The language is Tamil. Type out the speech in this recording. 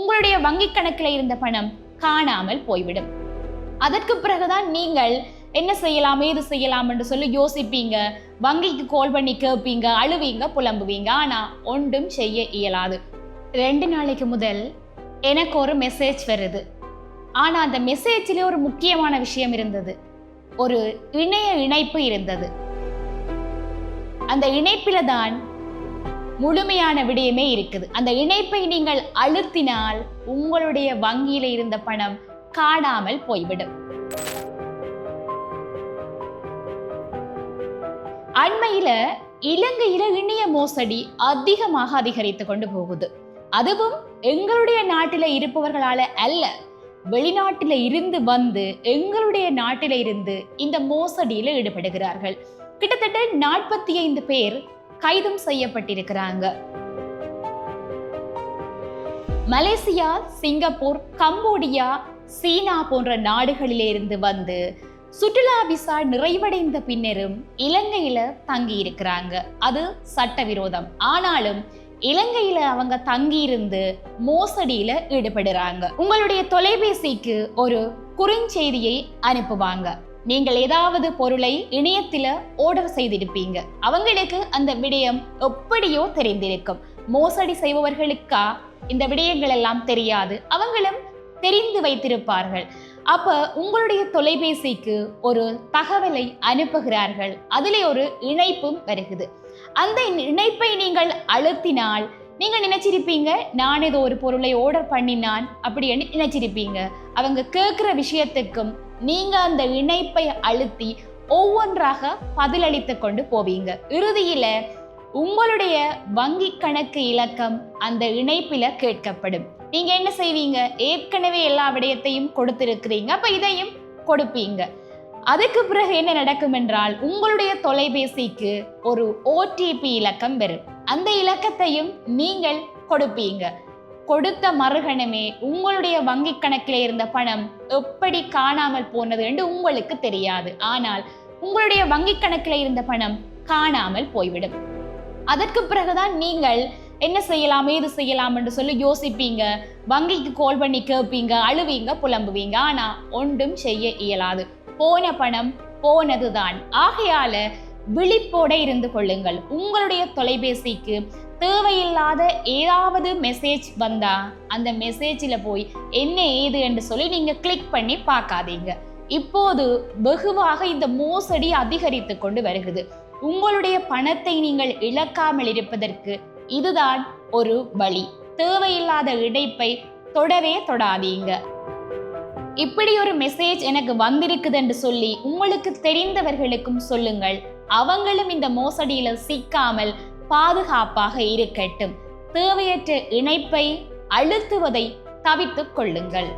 உங்களுடைய வங்கி கணக்கில் இருந்த பணம் காணாமல் போய்விடும். அதற்கு பிறகுதான் நீங்கள் என்ன செய்யலாம் ஏது செய்யலாம் என்று சொல்லி யோசிப்பீங்க, வங்கிக்கு கால் பண்ணி கேட்பீங்க, அழுவீங்க, புலம்புவீங்க. ஆனா ஒன்றும் செய்ய இயலாது. 2 நாளைக்கு முதல் எனக்கு ஒரு மெசேஜ் வருது. ஆனா அந்த மெசேஜிலே ஒரு முக்கியமான விஷயம் இருந்தது. ஒரு இணைப்பு இருந்தது. அந்த இணைப்பில தான் முழுமையான விடயமே இருக்குது. அந்த இணைப்பை நீங்கள் அழுத்தினால் உங்களுடைய வங்கியில இருந்த பணம் காணாமல் போய்விடும். அண்மையில இலங்கையில இணைய மோசடி அதிகமாக அதிகரித்து கொண்டு போகுது. அதுவும் எங்களுடைய நாட்டில இருப்பவர்களால அல்ல, வெளிநாட்டில இருந்து வந்து எங்களுடைய நாட்டில இருந்து இந்த மோசடியில ஈடுபடுகிறார்கள். கிட்டத்தட்ட 45 பேர் கைதும் செய்யப்பட்டிருக்கிறாங்க. மலேசியா, சிங்கப்பூர், கம்போடியா, சீனா போன்ற நாடுகளிலிருந்து வந்து சுற்றுலா விசா நிறைவடைந்த பின்னரும் இலங்கையில தங்கி இருக்கிறாங்க. அது சட்டவிரோதம். ஆனாலும் இலங்கையில அவங்க தங்கியிருந்து மோசடியில ஈடுபடுறாங்க. உங்களுடைய தொலைபேசிக்கு ஒரு குறுஞ்செய்தியை அனுப்புவாங்க. நீங்கள் ஏதாவது பொருளை இணையத்தில ஆர்டர் செய்திருப்பீங்க. அவங்களுக்கு அந்த விடயம் எப்படியோ தெரிந்திருக்கும். மோசடி செய்பவர்களுக்கா இந்த விடயங்கள் எல்லாம் தெரியாது, அவங்களும் தெரிந்து வைத்திருப்பார்கள். அப்ப உங்களுடைய தொலைபேசிக்கு ஒரு தகவலை அனுப்புகிறார்கள். அதிலே ஒரு இணைப்பும் வருகிறது. அந்த இணைப்பை நீங்கள் அழுத்தினால் நீங்க நினைச்சிருப்பீங்க, நான் ஏதோ ஒரு பொருளை ஆர்டர் பண்ணினான் அப்படின்னு நினைச்சிருப்பீங்க. அவங்க கேட்கிற விஷயத்துக்கும் நீங்க அந்த இணைப்பை அழுத்தி ஒவ்வொன்றாக பதிலளித்து கொண்டு போவீங்க. இறுதியில உங்களுடைய வங்கி கணக்கு இலக்கம் அந்த இணைப்பில கேட்கப்படும். நீங்க என்ன செய்வீங்க? ஏற்கனவே எல்லா விடயத்தையும் கொடுத்திருக்கிறீங்க, அப்ப இதையும் கொடுப்பீங்க. அதுக்கு பிறகு என்ன நடக்கும் என்றால் உங்களுடைய தொலைபேசிக்கு ஒரு OTP இலக்கம் வரும். அந்த இலக்கத்தையும் நீங்கள் கொடுப்பீங்க. கொடுத்த மறுகணமே உங்களுடைய வங்கி கணக்கில் இருந்த பணம் எப்படி காணாமல் போனது என்று உங்களுக்கு தெரியாது. ஆனால் உங்களுடைய வங்கி கணக்கில் இருந்த பணம் காணாமல் போய்விடும். அதற்கு பிறகுதான் நீங்கள் என்ன செய்யலாம் ஏது செய்யலாம் என்று சொல்லி யோசிப்பீங்க, வங்கிக்கு கால் பண்ணி கேட்பீங்க, அழுவீங்க, புலம்புவீங்க. ஆனா ஒன்றும் செய்ய இயலாது. போன பணம் போனதுதான். ஆகையால விழிப்போட இருந்து கொள்ளுங்கள். உங்களுடைய தொலைபேசிக்கு தேவையில்லாத ஏதாவது மெசேஜ் வந்தா அந்த மெசேஜில் போய் என்ன ஏது என்று சொல்லி நீங்க கிளிக் பண்ணி பார்க்காதீங்க. இப்போது வெகுவாக இந்த மோசடி அதிகரித்து கொண்டு வருகிறது. உங்களுடைய பணத்தை நீங்கள் இழக்காமல் இருப்பதற்கு இதுதான் ஒரு வழி. தேவையில்லாத இணைப்பை தொடவே தொடாதீங்க. இப்படி ஒரு மெசேஜ் எனக்கு வந்திருக்குது என்று சொல்லி உங்களுக்கு தெரிந்தவர்களுக்கும் சொல்லுங்கள். அவங்களும் இந்த மோசடியில சிக்காமல் பாதுகாப்பாக இருக்கட்டும். தேவையற்ற இணைப்பை அழுத்துவதை தவிர்த்துக் கொள்ளுங்கள்.